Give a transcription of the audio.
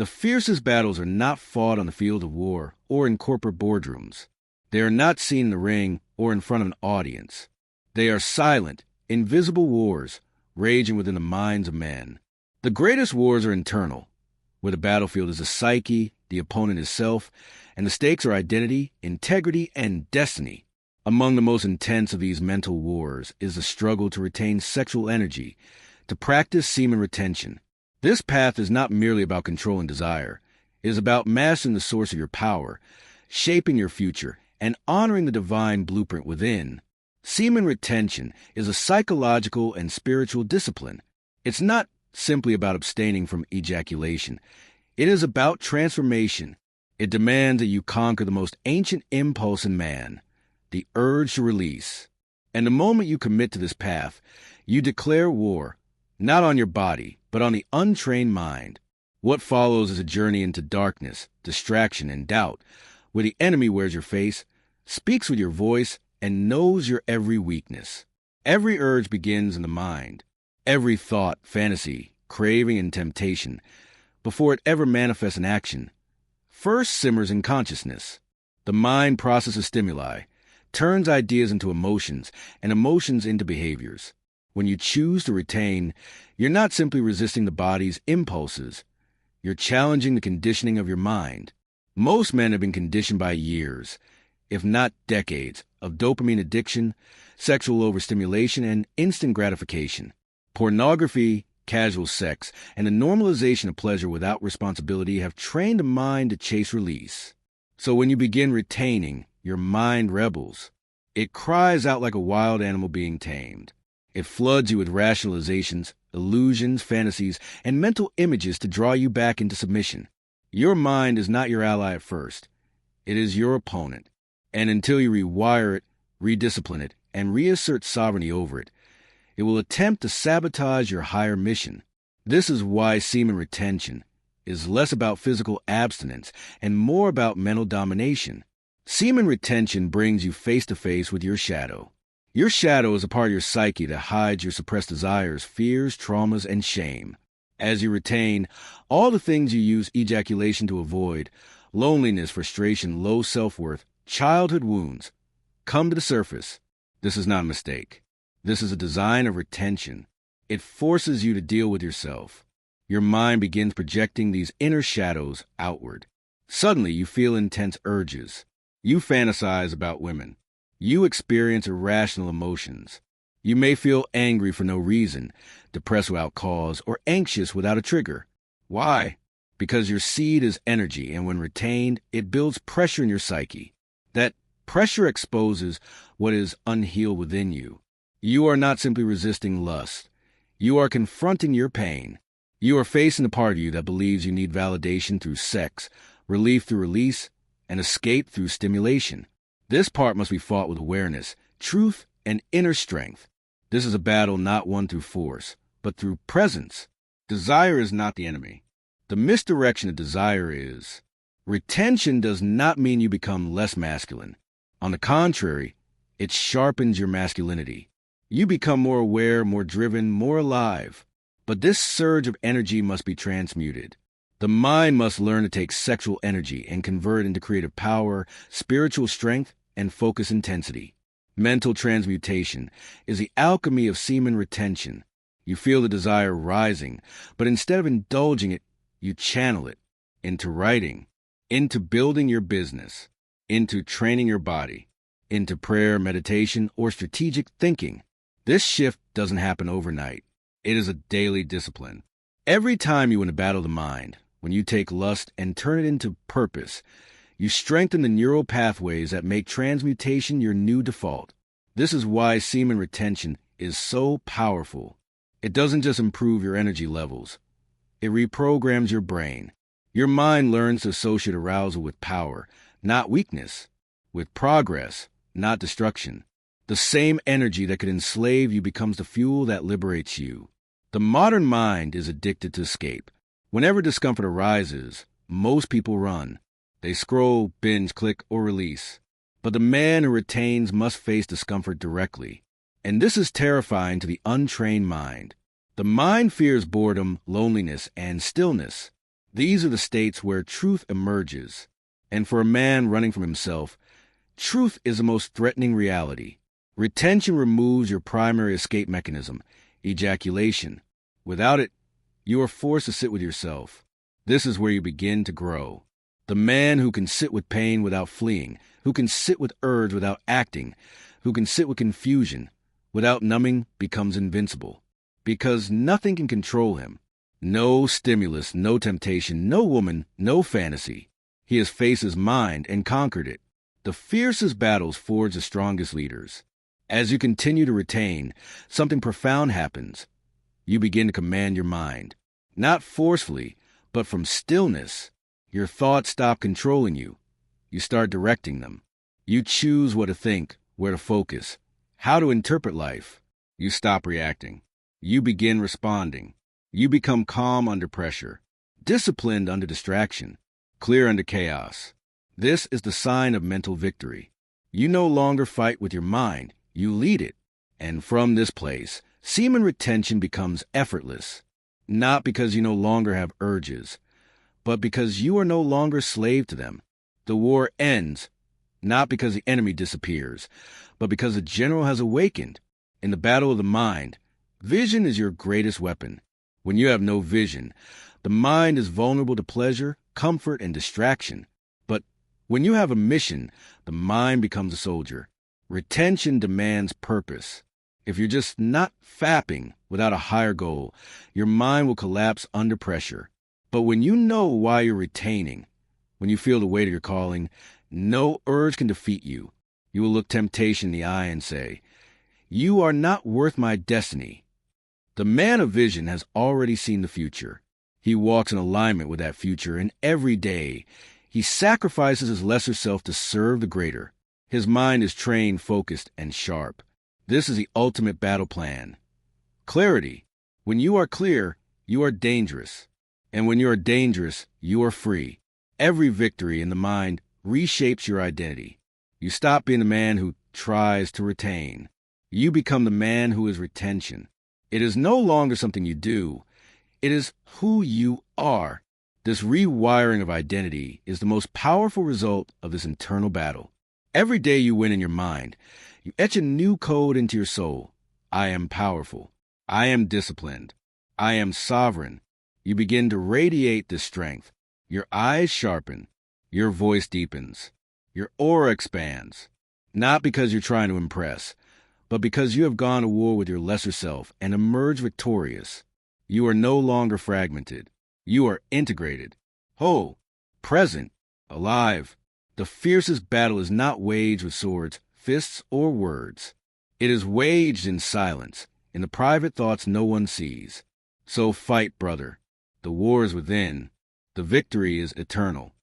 The fiercest battles are not fought on the field of war or in corporate boardrooms. They are not seen in the ring or in front of an audience. They are silent, invisible wars raging within the minds of men. The greatest wars are internal, where the battlefield is the psyche, the opponent is self, and the stakes are identity, integrity, and destiny. Among the most intense of these mental wars is the struggle to retain sexual energy, to practice semen retention. This path is not merely about controlling desire. It is about mastering the source of your power, shaping your future, and honoring the divine blueprint within. Semen retention is a psychological and spiritual discipline. It's not simply about abstaining from ejaculation. It is about transformation. It demands that you conquer the most ancient impulse in man, the urge to release. And the moment you commit to this path, you declare war, not on your body, but on the untrained mind. What follows is a journey into darkness, distraction, and doubt, where the enemy wears your face, speaks with your voice, and knows your every weakness. Every urge begins in the mind. Every thought, fantasy, craving, and temptation, before it ever manifests in action, first simmers in consciousness. The mind processes stimuli, turns ideas into emotions, and emotions into behaviors. When you choose to retain, you're not simply resisting the body's impulses. You're challenging the conditioning of your mind. Most men have been conditioned by years, if not decades, of dopamine addiction, sexual overstimulation, and instant gratification. Pornography, casual sex, and the normalization of pleasure without responsibility have trained the mind to chase release. So when you begin retaining, your mind rebels. It cries out like a wild animal being tamed. It floods you with rationalizations, illusions, fantasies, and mental images to draw you back into submission. Your mind is not your ally at first. It is your opponent. And until you rewire it, rediscipline it, and reassert sovereignty over it, it will attempt to sabotage your higher mission. This is why semen retention is less about physical abstinence and more about mental domination. Semen retention brings you face to face with your shadow. Your shadow is a part of your psyche that hides your suppressed desires, fears, traumas, and shame. As you retain, all the things you use ejaculation to avoid, loneliness, frustration, low self-worth, childhood wounds, come to the surface. This is not a mistake. This is a design of retention. It forces you to deal with yourself. Your mind begins projecting these inner shadows outward. Suddenly, you feel intense urges. You fantasize about women. You experience irrational emotions. You may feel angry for no reason, depressed without cause, or anxious without a trigger. Why? Because your seed is energy, and when retained, it builds pressure in your psyche. That pressure exposes what is unhealed within you. You are not simply resisting lust. You are confronting your pain. You are facing the part of you that believes you need validation through sex, relief through release, and escape through stimulation. This part must be fought with awareness, truth, and inner strength. This is a battle not won through force, but through presence. Desire is not the enemy. The misdirection of desire is. Retention does not mean you become less masculine. On the contrary, it sharpens your masculinity. You become more aware, more driven, more alive. But this surge of energy must be transmuted. The mind must learn to take sexual energy and convert it into creative power, spiritual strength, and focus intensity. Mental transmutation is the alchemy of semen retention. You feel the desire rising, but instead of indulging it, you channel it into writing, into building your business, into training your body, into prayer, meditation, or strategic thinking. This shift doesn't happen overnight. It is a daily discipline. Every time you win a battle of the mind, when you take lust and turn it into purpose, you strengthen the neural pathways that make transmutation your new default. This is why semen retention is so powerful. It doesn't just improve your energy levels. It reprograms your brain. Your mind learns to associate arousal with power, not weakness, with progress, not destruction. The same energy that could enslave you becomes the fuel that liberates you. The modern mind is addicted to escape. Whenever discomfort arises, most people run. They scroll, binge, click, or release. But the man who retains must face discomfort directly. And this is terrifying to the untrained mind. The mind fears boredom, loneliness, and stillness. These are the states where truth emerges. And for a man running from himself, truth is the most threatening reality. Retention removes your primary escape mechanism, ejaculation. Without it, you are forced to sit with yourself. This is where you begin to grow. The man who can sit with pain without fleeing, who can sit with urge without acting, who can sit with confusion without numbing, becomes invincible. Because nothing can control him. No stimulus, no temptation, no woman, no fantasy. He has faced his mind and conquered it. The fiercest battles forge the strongest leaders. As you continue to retain, something profound happens. You begin to command your mind. Not forcefully, but from stillness. Your thoughts stop controlling you. You start directing them. You choose what to think, where to focus, how to interpret life. You stop reacting. You begin responding. You become calm under pressure, disciplined under distraction, clear under chaos. This is the sign of mental victory. You no longer fight with your mind, you lead it. And from this place, semen retention becomes effortless, not because you no longer have urges, but because you are no longer slave to them. The war ends, not because the enemy disappears, but because the general has awakened. In the battle of the mind, vision is your greatest weapon. When you have no vision, the mind is vulnerable to pleasure, comfort, and distraction. But when you have a mission, the mind becomes a soldier. Retention demands purpose. If you're just not fapping without a higher goal, your mind will collapse under pressure. But when you know why you're retaining, when you feel the weight of your calling, no urge can defeat you. You will look temptation in the eye and say, "You are not worth my destiny." The man of vision has already seen the future. He walks in alignment with that future, and every day he sacrifices his lesser self to serve the greater. His mind is trained, focused, and sharp. This is the ultimate battle plan. Clarity. When you are clear, you are dangerous. And when you are dangerous, you are free. Every victory in the mind reshapes your identity. You stop being the man who tries to retain. You become the man who is retention. It is no longer something you do. It is who you are. This rewiring of identity is the most powerful result of this internal battle. Every day you win in your mind, you etch a new code into your soul. I am powerful. I am disciplined. I am sovereign. You begin to radiate this strength. Your eyes sharpen. Your voice deepens. Your aura expands. Not because you're trying to impress, but because you have gone to war with your lesser self and emerged victorious. You are no longer fragmented. You are integrated, whole, present, alive. The fiercest battle is not waged with swords, fists, or words. It is waged in silence, in the private thoughts no one sees. So fight, brother. The war is within. The victory is eternal.